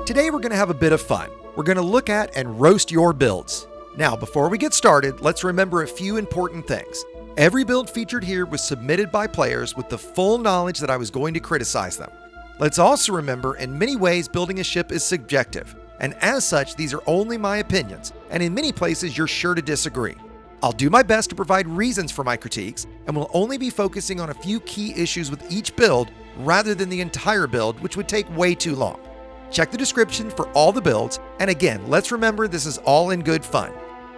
Today we're going to have a bit of fun. We're going to look at and roast your builds. Now, before we get started, let's remember a few important things. Every build featured here was submitted by players with the full knowledge that I was going to criticize them. Let's also remember, in many ways, building a ship is subjective, and as such, these are only my opinions, and in many places, you're sure to disagree. I'll do my best to provide reasons for my critiques, and will only be focusing on a few key issues with each build rather than the entire build, which would take way too long. Check the description for all the builds, and again, let's remember this is all in good fun.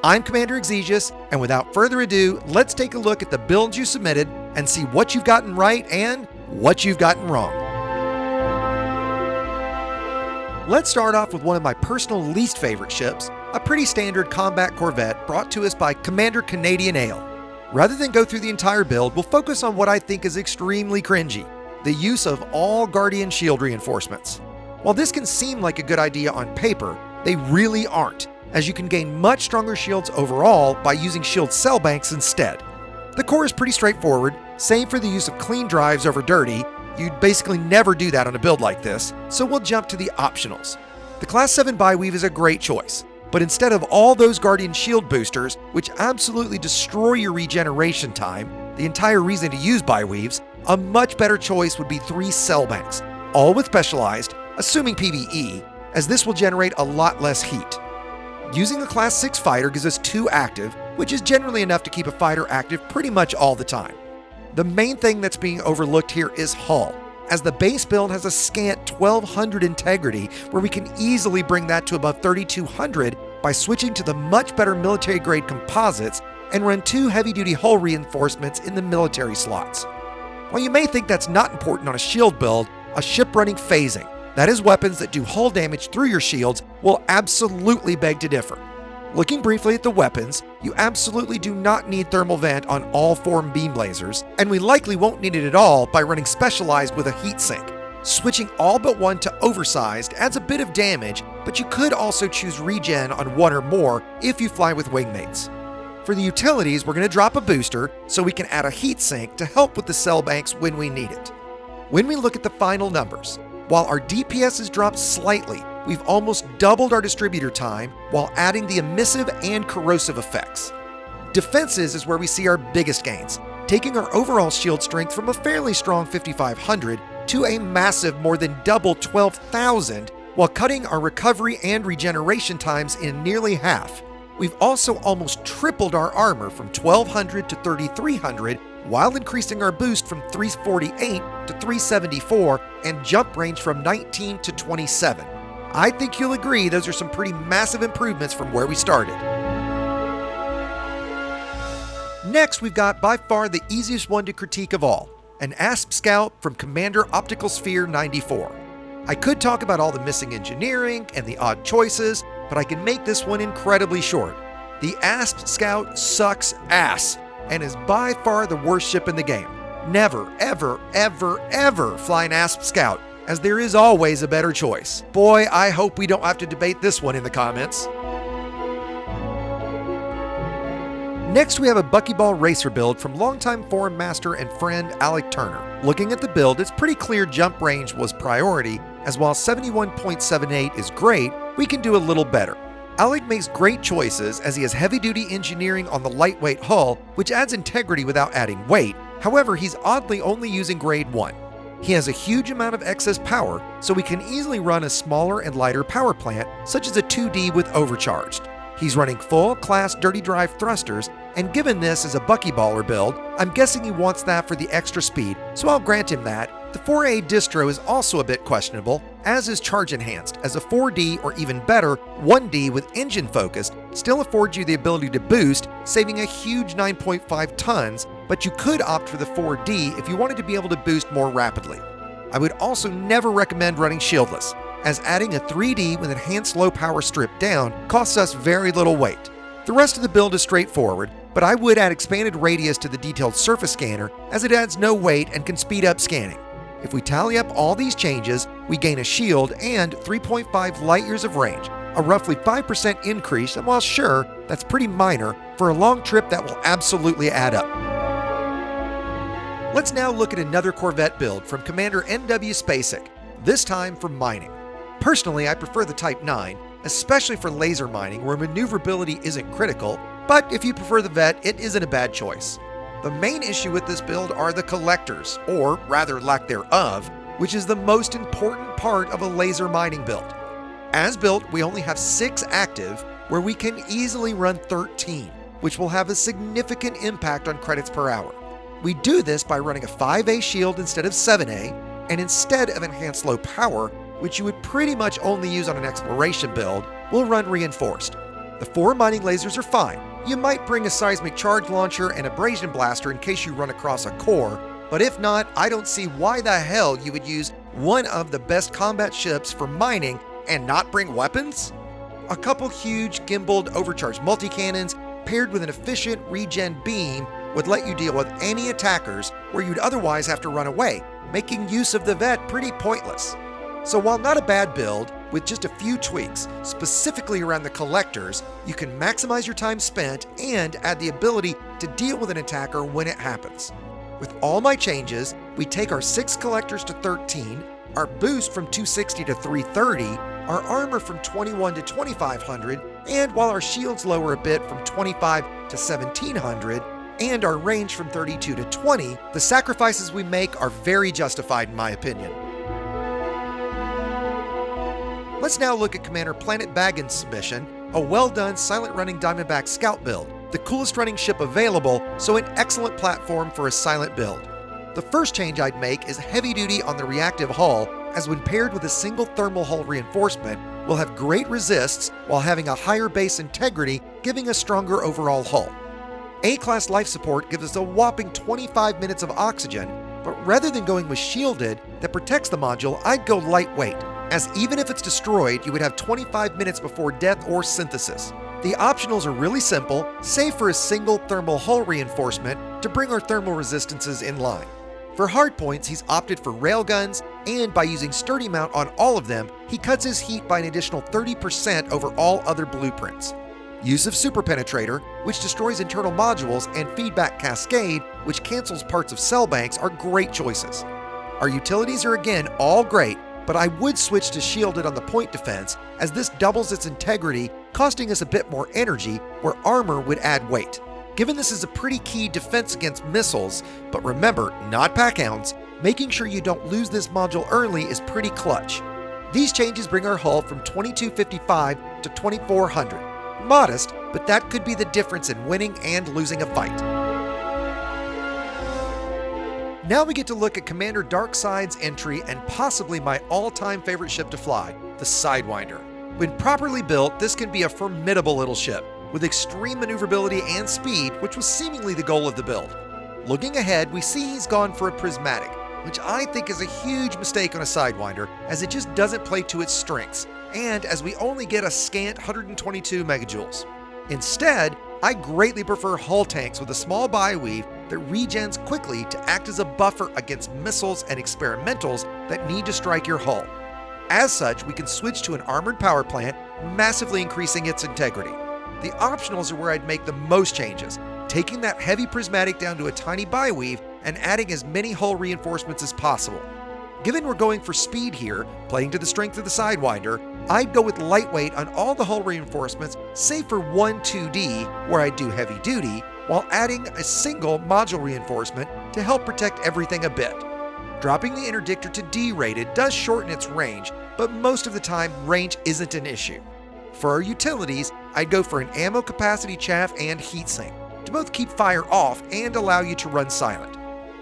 I'm Commander Exigeous, and without further ado, let's take a look at the builds you submitted and see what you've gotten right and what you've gotten wrong. Let's start off with one of my personal least favorite ships, a pretty standard combat Corvette brought to us by Commander Canadian Ale. Rather than go through the entire build, we'll focus on what I think is extremely cringy, the use of all Guardian shield reinforcements. While this can seem like a good idea on paper, they really aren't, as you can gain much stronger shields overall by using shield cell banks instead. The core is pretty straightforward, save for the use of clean drives over dirty. You'd basically never do that on a build like this, so we'll jump to the optionals. The Class 7 Biweave is a great choice, but instead of all those Guardian shield boosters, which absolutely destroy your regeneration time, the entire reason to use Biweaves, a much better choice would be 3 cell banks, all with specialized, assuming PvE, as this will generate a lot less heat. Using a Class 6 fighter gives us 2 active, which is generally enough to keep a fighter active pretty much all the time. The main thing that's being overlooked here is hull, as the base build has a scant 1200 integrity, where we can easily bring that to above 3200 by switching to the much better military grade composites and run 2 heavy-duty hull reinforcements in the military slots. While you may think that's not important on a shield build, a ship running phasing, that is weapons that do hull damage through your shields, will absolutely beg to differ. Looking briefly at the weapons, you absolutely do not need thermal vent on all form beam blazers, and we likely won't need it at all by running specialized with a heat sink. Switching all but one to oversized adds a bit of damage, but you could also choose regen on one or more if you fly with wingmates. For the utilities, we're going to drop a booster so we can add a heat sink to help with the cell banks when we need it. When we look at the final numbers, while our DPS has dropped slightly, we've almost doubled our distributor time while adding the emissive and corrosive effects. Defenses is where we see our biggest gains, taking our overall shield strength from a fairly strong 5500 to a massive more than double 12,000, while cutting our recovery and regeneration times in nearly half. We've also almost tripled our armor from 1200 to 3300, while increasing our boost from 348 to 374 and jump range from 19 to 27. I think you'll agree those are some pretty massive improvements from where we started. Next, we've got by far the easiest one to critique of all, an Asp Scout from Commander OpticalSphere94. I could talk about all the missing engineering and the odd choices, but I can make this one incredibly short. The Asp Scout sucks ass and is by far the worst ship in the game. Never, ever, ever, ever fly an Asp Scout, as there is always a better choice. Boy, I hope we don't have to debate this one in the comments. Next, we have a Buckyball racer build from longtime forum master and friend Alec Turner. Looking at the build, it's pretty clear jump range was priority, as while 71.78 is great, we can do a little better. Alec makes great choices as he has heavy-duty engineering on the lightweight hull, which adds integrity without adding weight. However, he's oddly only using grade 1. He has a huge amount of excess power, so we can easily run a smaller and lighter power plant, such as a 2D with overcharged. He's running full-class dirty drive thrusters, and given this is a Buckyballer build, I'm guessing he wants that for the extra speed, so I'll grant him that. The 4A distro is also a bit questionable, as is charge enhanced, as a 4D or even better, 1D with engine focused still affords you the ability to boost, saving a huge 9.5 tons, but you could opt for the 4D if you wanted to be able to boost more rapidly. I would also never recommend running shieldless, as adding a 3D with enhanced low power stripped down costs us very little weight. The rest of the build is straightforward, but I would add expanded radius to the detailed surface scanner, as it adds no weight and can speed up scanning. If we tally up all these changes, we gain a shield and 3.5 light years of range, a roughly 5% increase, and while sure, that's pretty minor, for a long trip that will absolutely add up. Let's now look at another Corvette build from Commander NWSpacek, this time for mining. Personally, I prefer the Type 9, especially for laser mining where maneuverability isn't critical, but if you prefer the Vet, it isn't a bad choice. The main issue with this build are the collectors, or rather lack thereof, which is the most important part of a laser mining build. As built, we only have 6 active, where we can easily run 13, which will have a significant impact on credits per hour. We do this by running a 5A shield instead of 7A, and instead of enhanced low power, which you would pretty much only use on an exploration build, we'll run reinforced. The 4 mining lasers are fine. You might bring a seismic charge launcher and abrasion blaster in case you run across a core, but if not, I don't see why the hell you would use one of the best combat ships for mining and not bring weapons? A couple huge gimbaled overcharged multi-cannons paired with an efficient regen beam would let you deal with any attackers where you'd otherwise have to run away, making use of the Vet pretty pointless. So while not a bad build, with just a few tweaks, specifically around the collectors, you can maximize your time spent and add the ability to deal with an attacker when it happens. With all my changes, we take our 6 collectors to 13, our boost from 260 to 330, our armor from 21 to 2500, and while our shields lower a bit from 25 to 1700, and our range from 32 to 20, the sacrifices we make are very justified in my opinion. Let's now look at Commander Planet Baggins' submission, a well-done silent-running DiamondBack Scout build, the coolest running ship available, so an excellent platform for a silent build. The first change I'd make is heavy duty on the reactive hull, as when paired with a single thermal hull reinforcement, will have great resists while having a higher base integrity, giving a stronger overall hull. A-class life support gives us a whopping 25 minutes of oxygen, but rather than going with shielded that protects the module, I'd go lightweight, as even if it's destroyed, you would have 25 minutes before death or synthesis. The optionals are really simple, save for a single thermal hull reinforcement to bring our thermal resistances in line. For hardpoints, he's opted for railguns, and by using sturdy mount on all of them, he cuts his heat by an additional 30% over all other blueprints. Use of Super Penetrator, which destroys internal modules, and Feedback Cascade, which cancels parts of cell banks, are great choices. Our utilities are again all great, but I would switch to shielded on the point defense, as this doubles its integrity, costing us a bit more energy, where armor would add weight. Given this is a pretty key defense against missiles, but remember, not pack hounds, making sure you don't lose this module early is pretty clutch. These changes bring our hull from 2255 to 2400. Modest, but that could be the difference in winning and losing a fight. Now we get to look at Commander Darkzide's entry and possibly my all-time favorite ship to fly, the Sidewinder. When properly built, this can be a formidable little ship, with extreme maneuverability and speed, which was seemingly the goal of the build. Looking ahead, we see he's gone for a prismatic, which I think is a huge mistake on a Sidewinder, as it just doesn't play to its strengths, and as we only get a scant 122 megajoules. Instead, I greatly prefer hull tanks with a small Biweave that regens quickly to act as a buffer against missiles and experimentals that need to strike your hull. As such, we can switch to an armored power plant, massively increasing its integrity. The optionals are where I'd make the most changes, taking that heavy prismatic down to a tiny Biweave and adding as many hull reinforcements as possible. Given we're going for speed here, playing to the strength of the Sidewinder, I'd go with lightweight on all the hull reinforcements, save for one 2D, where I'd do heavy duty, while adding a single module reinforcement to help protect everything a bit. Dropping the interdictor to D-rated does shorten its range, but most of the time, range isn't an issue. For our utilities, I'd go for an ammo capacity chaff and heatsink, to both keep fire off and allow you to run silent.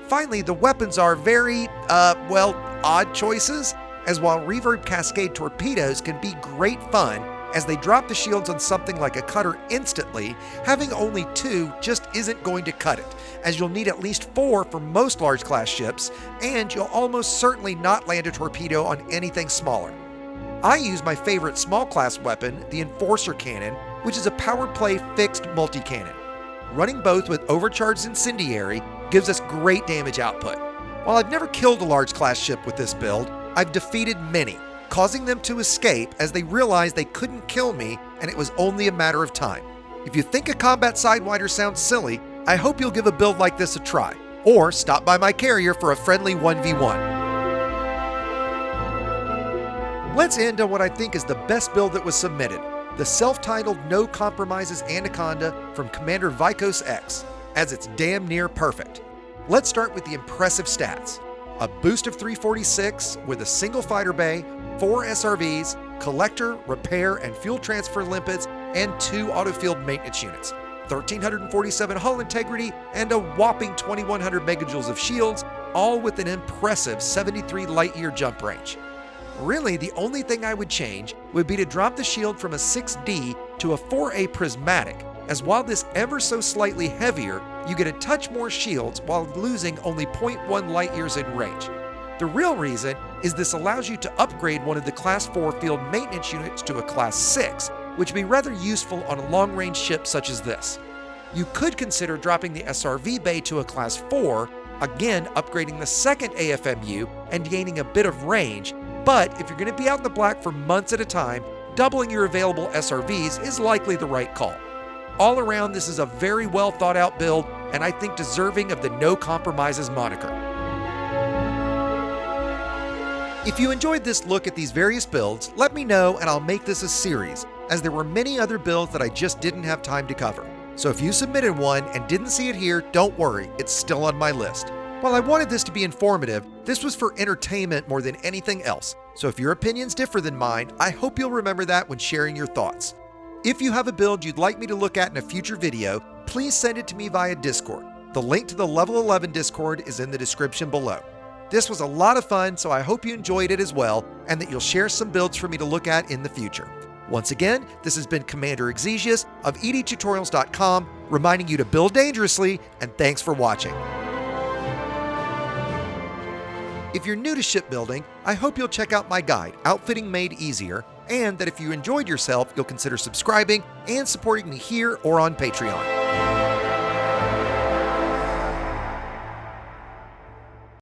Finally, the weapons are very, odd choices, as while Reverb Cascade torpedoes can be great fun, as they drop the shields on something like a cutter instantly, having only 2 just isn't going to cut it, as you'll need at least 4 for most large class ships, and you'll almost certainly not land a torpedo on anything smaller. I use my favorite small class weapon, the Enforcer Cannon, which is a power play fixed multi-cannon. Running both with overcharged incendiary gives us great damage output. While I've never killed a large class ship with this build, I've defeated many, causing them to escape as they realized they couldn't kill me and it was only a matter of time. If you think a combat Sidewinder sounds silly, I hope you'll give a build like this a try, or stop by my carrier for a friendly 1v1. Let's end on what I think is the best build that was submitted, the self-titled No Compromises Anaconda from Commander VykosX, as it's damn near perfect. Let's start with the impressive stats. A boost of 346 with a single fighter bay, 4 SRVs, collector, repair, and fuel transfer limpets, and 2 autofield maintenance units, 1,347 hull integrity, and a whopping 2,100 megajoules of shields, all with an impressive 73 light-year jump range. Really, the only thing I would change would be to drop the shield from a 6D to a 4A prismatic, as while this ever so slightly heavier, you get a touch more shields while losing only 0.1 light years in range. The real reason is this allows you to upgrade one of the Class 4 field maintenance units to a Class 6, which would be rather useful on a long-range ship such as this. You could consider dropping the SRV bay to a Class 4, again upgrading the second AFMU and gaining a bit of range, but if you're going to be out in the black for months at a time, doubling your available SRVs is likely the right call. All around, this is a very well thought out build, and I think deserving of the No Compromises moniker. If you enjoyed this look at these various builds, let me know and I'll make this a series, as there were many other builds that I just didn't have time to cover. So if you submitted one and didn't see it here, don't worry, it's still on my list. While I wanted this to be informative, this was for entertainment more than anything else, so if your opinions differ than mine, I hope you'll remember that when sharing your thoughts. If you have a build you'd like me to look at in a future video, please send it to me via Discord. The link to the Level 11 Discord is in the description below. This was a lot of fun, so I hope you enjoyed it as well, and that you'll share some builds for me to look at in the future. Once again, this has been Commander Exigeous of EDTutorials.com, reminding you to build dangerously, and thanks for watching. If you're new to shipbuilding, I hope you'll check out my guide, Outfitting Made Easier, and that if you enjoyed yourself, you'll consider subscribing and supporting me here or on Patreon.